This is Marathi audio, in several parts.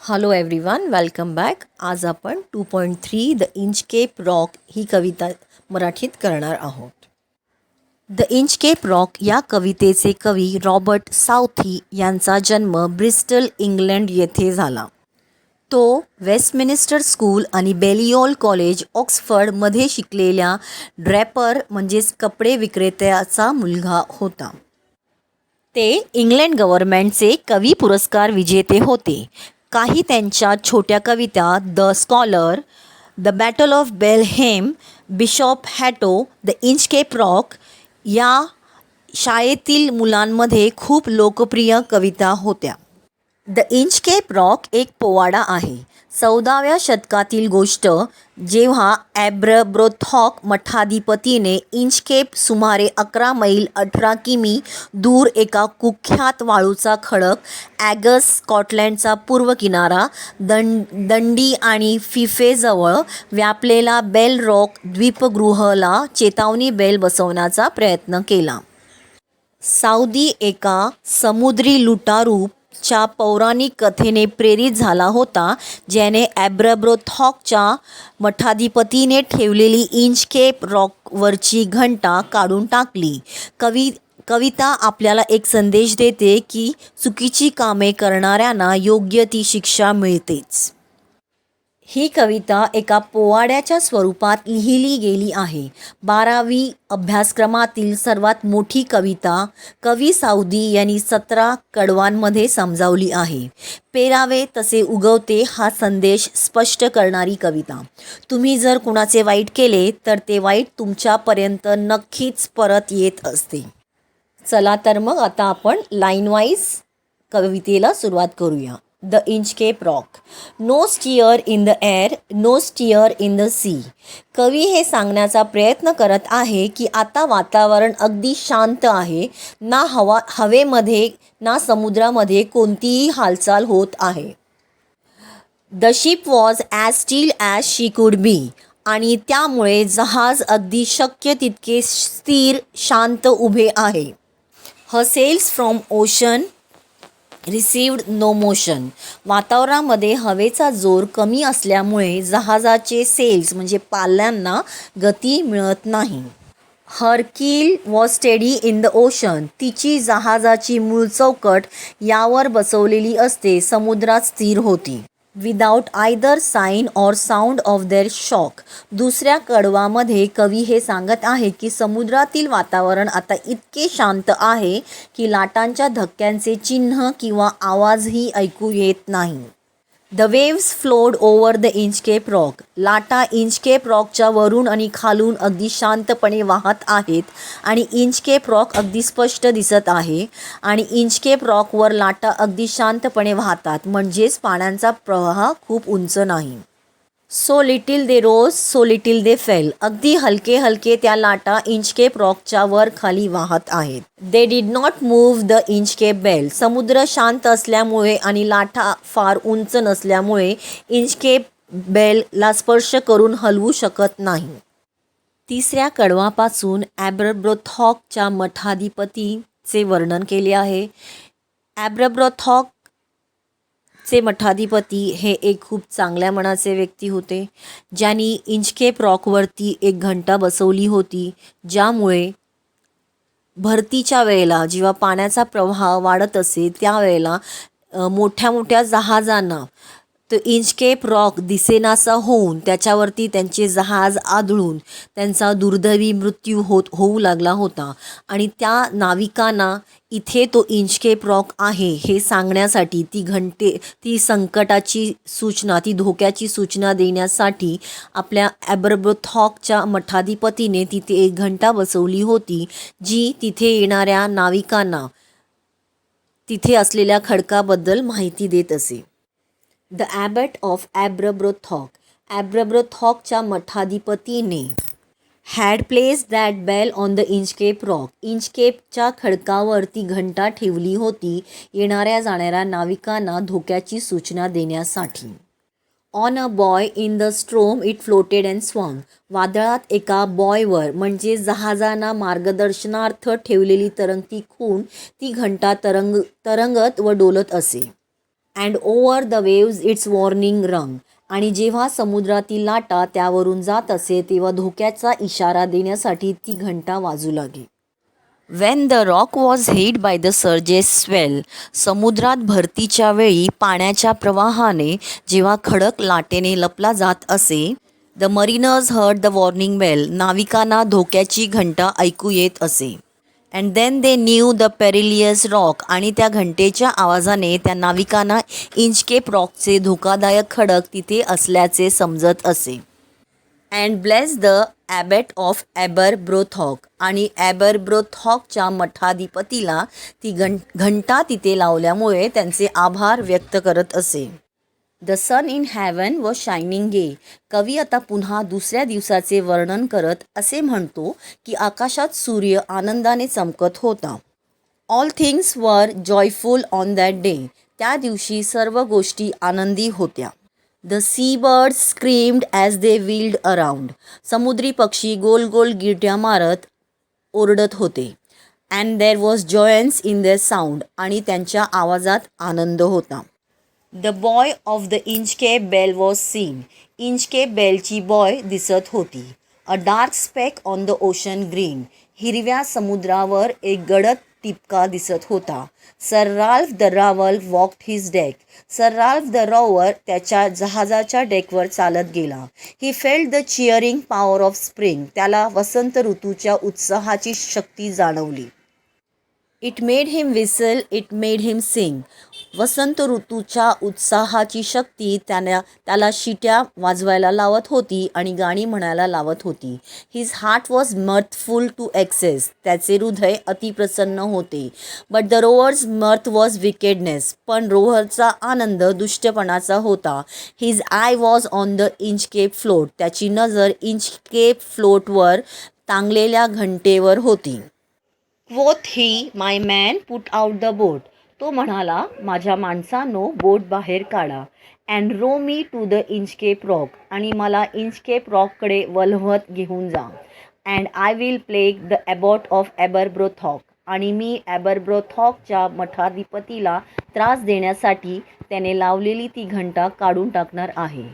Hello everyone, welcome back. आज आपण 2.3 द इंचकेप रॉक ही कविता मराठीत करणार आहोत. द इंचकेप रॉक या कवितेचे कवी रॉबर्ट साउथी यांचा जन्म ब्रिस्टल, इंग्लंड येथे झाला. तो वेस्टमिनिस्टर स्कूल आणि बेलिओल कॉलेज, ऑक्सफर्डमध्ये शिकलेल्या ड्रॅपर म्हणजेच कपडे विक्रेत्याचा मुलगा होता. ते इंग्लंड गव्हर्नमेंटचे कवी पुरस्कार विजेते होते. काही त्यांच्या छोट्या कविता the scholar, the battle of Blenheim, Bishop Hatto, the Inchcape Rock या शाळेतील मुलांमध्ये खूप लोकप्रिय कविता होत्या. द इंचकेप रॉक एक पोवाडा आहे. 14व्या शतकातील गोष्ट, जेव्हा ॲब्रब्रोथॉक मठाधिपतीने इंचकेप सुमारे 11 मैल 18 किमी दूर एका कुख्यात वाळूचा खडक, ॲगस स्कॉटलंडचा पूर्व किनारा, दंडी आणि फिफेजवळ व्यापलेला बेल रॉक द्वीपगृहला चेतावणी बेल बसवण्याचा प्रयत्न केला. साउदी एका समुद्री लुटारू च्या पौराणिक कथेने प्रेरित झाला होता, ज्याने ॲब्रब्रोथॉकच्या मठाधिपतीने ठेवलेली इंचकेप रॉकवरची घंटा काढून टाकली. कविता आपल्याला एक संदेश देते की चुकीची कामे करणाऱ्यांना योग्य ती शिक्षा मिळतेच. ही कविता एका पोवाड्याच्या स्वरूपात लिहिली गेली आहे. 12वी अभ्यासक्रमातील सर्वात मोठी कविता कवी साउदी यांनी 17 कडवांमध्ये समजावली आहे. पेरावे तसे उगवते हा संदेश स्पष्ट करणारी कविता. तुम्ही जर कुणाचे वाईट केले तर ते वाईट तुमच्यापर्यंत नक्कीच परत येत असते. चला तर मग आता आपण लाईन वाईज कवितेला सुरुवात करूया. The Inchcape rock. No stir in the air, no stir in the sea. कवी हे सांगण्याचा प्रयत्न करत आहे की आता वातावरण अगदी शांत आहे. ना हवेमध्ये ना समुद्रामध्ये कोणतीही हालचाल होत आहे. The ship was as steel as she could be. आणि त्यामुळे जहाज अगदी शक्य तितके स्थिर, शांत उभे आहे. Her sails from ocean received no motion. वातावरणामध्ये हवेचा जोर कमी असल्यामुळे जहाजाचे सेल्स म्हणजे पाल्यांना गती मिळत नाही. हर कील was steady in the ocean. तिची जहाजाची मूळ चौकट यावर बसवलेली असते समुद्रात स्थिर होती. Without either sign or sound of their shock. दुसऱ्या कडवामध्ये कवी हे सांगत आहे की समुद्रातील वातावरण आता इतके शांत आहे की लाटांच्या धक्क्यांचे चिन्ह किंवा आवाजही ऐकू येत नाही. The waves flowed over the Inchcape rock. लाटा इंचकेप रॉकच्या वरून आणि खालून अगदी शांतपणे वाहत आहेत आणि इंचकेप रॉक अगदी स्पष्ट दिसत आहे आणि इंचकेप रॉकवर लाटा अगदी शांतपणे वाहतात, म्हणजेच पाण्याचा प्रवाह खूप उंच नाही. सो लिटिल दे रोज, सो लिटिल दे फेल. अगदी हलके हलके त्या लाटा इंचकेप रॉकच्या वर खाली वाहत आहेत. They did not move the Inchcape bell. समुद्र शांत असल्यामुळे आणि लाटा फार उंच नसल्यामुळे इंचकेप बेलला स्पर्श करून हलवू शकत नाही. तिसऱ्या कडवापासून ॲब्रब्रोथॉकच्या मठाधिपतीचे वर्णन केले आहे. ॲब्रब्रोथॉक चे मठाधिपती हे एक खूप चांगल्या मनाचे व्यक्ती होते, ज्यांनी इंचकेप रॉकवरती एक घंटा बसवली होती, ज्यामुळे भरतीच्या वेळेला जेव्हा पाण्याचा प्रवाह वाढत असे त्यावेळेला मोठ्या मोठ्या जहाजांना तो इंचकेप रॉक दिसेनासा होऊन त्याच्यावरती त्यांचे जहाज आदळून त्यांचा दुर्दैवी मृत्यू होऊ लागला होता. आणि त्या नाविकांना इथे तो इंचकेप रॉक आहे हे सांगण्यासाठी ती संकटाची सूचना, ती धोक्याची सूचना देण्यासाठी आपल्या ॲब्रब्रोथॉकच्या मठाधिपतीने तिथे एक घंटा बसवली होती, जी तिथे येणाऱ्या नाविकांना तिथे असलेल्या खडकाबद्दल माहिती देत असे. The abbot of Aberbrothok. ॲब्रब्रोथॉकच्या मठाधिपतीने had place that bell on the Inchcape Rock. इंचकेपच्या खडकावर ती घंटा ठेवली होती येणाऱ्या जाणाऱ्या नाविकांना धोक्याची सूचना देण्यासाठी. On a boy in the स्ट्रोम it floated and swung. वादळात एका बॉयवर म्हणजे जहाजांना मार्गदर्शनार्थ ठेवलेली तरंगती खूण ती घंटा तरंगत व डोलत असे. And over the waves it's warning रंग. आणि जेव्हा समुद्रातील लाटा त्यावरून जात असे तेव्हा धोक्याचा इशारा देण्यासाठी ती घंटा वाजू लागली. Wien the rock was hit by the surges swell. समुद्रात भरतीच्या वेळी पाण्याच्या प्रवाहाने जेव्हा खडक लाटेने लपला जात असे, the mariners heard the warning bell. नाविकांना धोक्याची घंटा ऐकू येत असे. And then they knew the perilous rock. आणि त्या घंटेच्या आवाजाने त्या नाविकांना इंचकेप रॉकचे धोकादायक खडक तिथे असल्याचे समजत असे. And bless the abbot of Aberbrothok. आणि ॲबरब्रोथॉकच्या मठाधिपतीला ती घंटा तिथे लावल्यामुळे त्यांचे आभार व्यक्त करत असे. The sun in heaven was shining gay. कवी आता पुन्हा दुसऱ्या दिवसाचे वर्णन करत असे म्हणतो की आकाशात सूर्य आनंदाने चमकत होता. All things were joyful on that day. त्या दिवशी सर्व गोष्टी आनंदी होत्या. The sea birds screamed as they wheeled around. समुद्री पक्षी गोल गोल गिरट्या मारत ओरडत होते. And there was joyance in their sound. आणि त्यांच्या आवाजात आनंद होता. The buoy of the Inchcape bell was seen. Inchcape बेलची बॉय दिसत होती. A dark speck on the ocean green. हिरव्या समुद्रावर एक गडद टिपका दिसत होता. Sir Ralph the Rover walked his deck. Sir Ralph the Rover त्याच्या जहाजाच्या डेकवर चालत गेला. He felt the cheering power of spring. त्याला वसंत ऋतूच्या उत्साहाची शक्ती जाणवली. It made him whistle, it made him sing. वसंत ऋतूच्या उत्साहाची शक्ती त्याला शिट्या वाजवायला लावत होती आणि गाणी म्हणायला लावत होती. His heart was mirthful to excess. त्याचे हृदय अतिप्रसन्न होते. But the rover's mirth was wickedness. पण रोव्हरचा आनंद दुष्टपणाचा होता. His eye was on the Inchcape float. त्याची नजर इंचकेप फ्लोटवर टांगलेल्या घंटेवर होती. Quoth he, my man put out the boat. तो म्हणाला, माझ्या माणसांनो बोट बाहेर काढा. And row me to the Inchcape rock. आणि मला इंचकेप रॉककडे वल्हवत घेऊन जा. And I will plague the abbot of Aberbrothok. आणि मी ॲबरब्रोथॉकच्या मठाधिपतीला त्रास देण्यासाठी त्याने लावलेली ती घंटा काढून टाकणार आहे.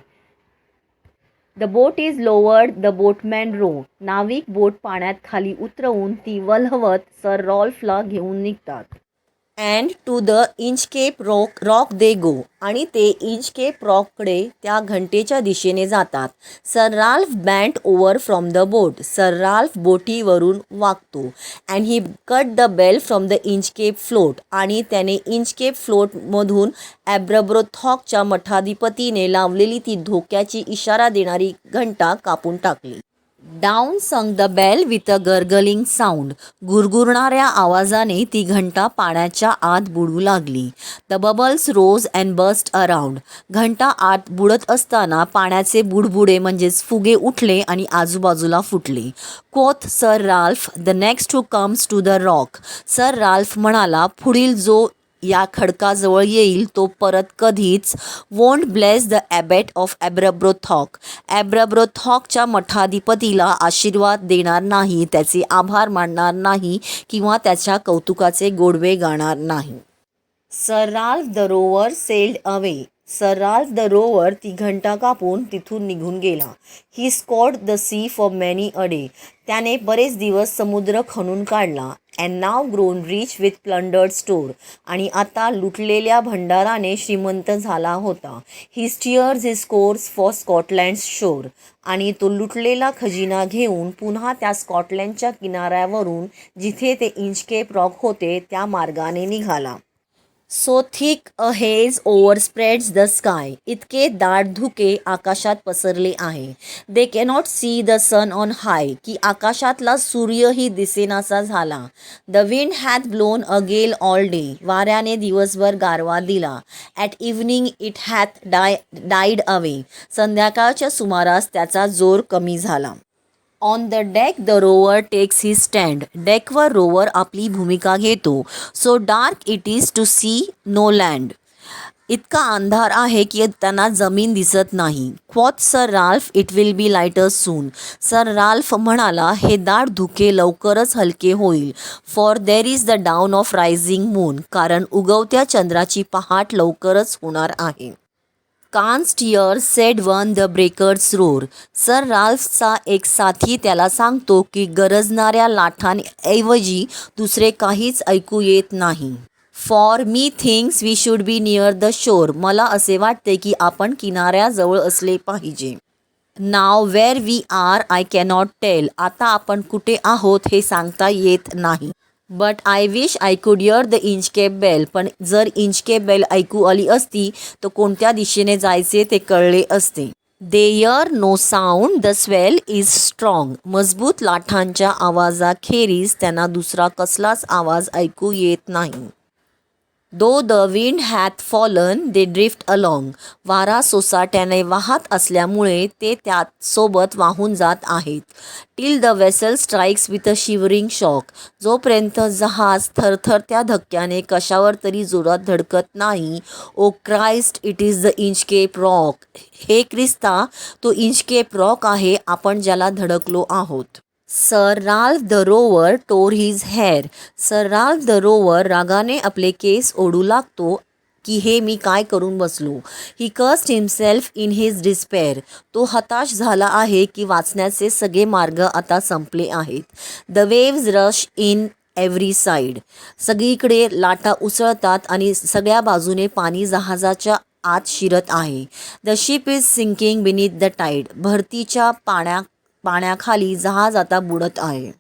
The boat is lowered, the boatman row. नाविक बोट पाण्यात खाली उतरवून ती वल्हवत सर रॉल्फला घेऊन निघतात. And to the Inchcape Rock they go. आणि ते इंचकेप रॉककडे त्या घंटेच्या दिशेने जातात. Sir Ralph bent over from the boat. Sir Ralph बोटीवरून वाकतो. And he cut the bell from the Inchcape float. आणि त्याने इंचकेप फ्लोटमधून ॲबरब्रोथॉकच्या मठाधिपतीने लावलेली ती धोक्याची इशारा देणारी घंटा कापून टाकली. Down sung the bell with a gurgling sound. गुरगुरणाऱ्या आवाजाने ती घंटा पाण्याच्या आत बुडू लागली. The bubbles rose and burst around. घंटा आत बुडत असताना पाण्याचे बुडबुडे म्हणजेच फुगे उठले आणि आजूबाजूला फुटले. Quoth sir Ralph, the next who comes to the rock. सर राल्फ म्हणाला, पुढील जो या खडकाजवळ येईल तो परत कधीच won't bless the abbot of Aberbrothok. ॲबरब्रोथॉकच्या मठाधिपतीला आशीर्वाद देणार नाही, त्याचे आभार मानणार नाही किंवा त्याच्या कौतुकाचे गोडवे गाणार नाही. Sir Ralph the Rover sailed away. Sir Ralph the Rover ती घंटा कापून तिथून निघून गेला. He scoured the sea for many a day. त्याने बरेच दिवस समुद्र खणून काढला. And now grown rich with plundered store. आणि आता लुटलेल्या भंडाराने श्रीमंत झाला होता. He steers his course for Scotland's shore. आणि तो लुटलेला खजिना घेऊन पुन्हा त्या स्कॉटलँडच्या किनाऱ्यावरून जिथे ते इंचकेप रॉक होते त्या मार्गाने निघाला. So thick a haze overspreads the sky. इतके दाट धुके आकाशात पसरले आहे. They cannot see the sun on high. की आकाशातला सूर्यही दिसेनासा झाला. The wind hath blown a gale all day. वाऱ्याने दिवसभर गारवा दिला. At evening it hath died away. संध्याकाळच्या सुमारास त्याचा जोर कमी झाला. On the deck the Rover takes his stand. डेकवर रोवर आपली भूमिका घेतो. So dark it is to see no land. इतका अंधार आहे की त्यांना जमीन दिसत नाही. Quoth sir Ralph, it will be lighter soon. सर राल्फ म्हणाला, हे दाट धुके लवकरच हलके होईल. For there is the dawn of rising moon, कारण उगवत्या चंद्राची पहाट लवकरच होणार आहे. Canst hear said one the breakers roar. सर राल्फचा एक साथी त्याला सांगतो की गरजणाऱ्या लाटांऐवजी दुसरे काहीच ऐकू येत नाही. For methinks we should be near the shore. मला असे वाटते की आपण किनाऱ्याजवळ असले पाहिजे. Now where we are I cannot tell. आता आपण कुठे आहोत हे सांगता येत नाही. But I wish I could hear the Inchcape bell. पण जर इंचकेप बेल ऐकू आली असती तर कोणत्या दिशेने जायचे ते कळले असते. They hear no sound, the swell is strong. मजबूत लाटांच्या आवाजाखेरीज त्यांना दुसरा कसलाच आवाज ऐकू येत नाही. Though the wind hath fallen they drift along. वारा सोसाट्याने वाहत असल्यामुळे ते त्यात सोबत वाहून जात आहेत. Till the vessel strikes with a shivering shock. जोपर्यंत जहाज थरथरत्या धक्क्याने कशावर तरी जोरात धडकत नाही. Oh Christ, it is the Inchcape Rock. हे ख्रिस्ता, तो इंचकेप रॉक आहे आपण ज्याला धडकलो आहोत. Sir Ralph the rover tore his hair. Sir Ralph the rover रागाने आपले केस ओढू लागतो की हे मी काय करून बसलो. ही cursed himself in his despair. तो हताश झाला आहे की वाचण्याचे सगळे मार्ग आता संपले आहेत. The waves rush in every side. सगळीकडे लाटा उसळतात आणि सगळ्या बाजूने पाणी जहाजाच्या आत शिरत आहे. The ship is sinking beneath the tide. भरतीच्या पाण्याखाली जहाज आता बुडत आहे.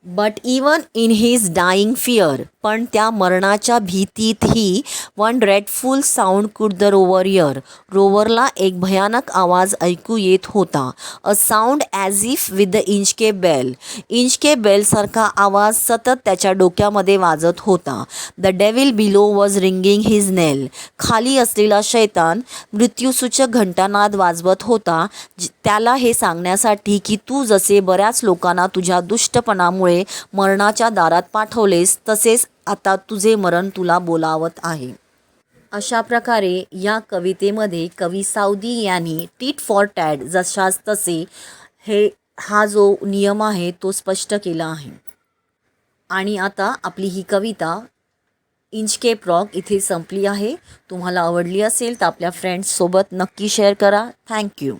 But even in his dying fear. पण त्या मरणाच्या भीतीतही one dreadful sound could the rover hear. रोवरला एक भयानक आवाज ऐकू येत होता. A sound as if with the Inchcape bell. Inchcape बेलसारखा आवाज सतत त्याच्या डोक्यामध्ये वाजत होता. The devil below was ringing his knell. खाली असलेला शैतान मृत्यूसूचक घंटानाद वाजवत होता, त्याला हे सांगण्यासाठी की तू जसे बऱ्याच लोकांना तुझ्या दुष्टपणामुळे मरणाच्या दारात पाठवलेस, तसेच आता तुझे मरण तुला बोलावत आहे. अशा प्रकारे या कवितेमध्ये कवी साऊदी यांनी टीट फॉर टॅट, जशास तसे हा जो नियम आहे तो स्पष्ट केला आहे. आणि आता आपली ही कविता इंचकेप रॉक इथे संपली आहे. तुम्हाला आवडली असेल तर आपल्या फ्रेंड्ससोबत नक्की शेअर करा. थँक्यू.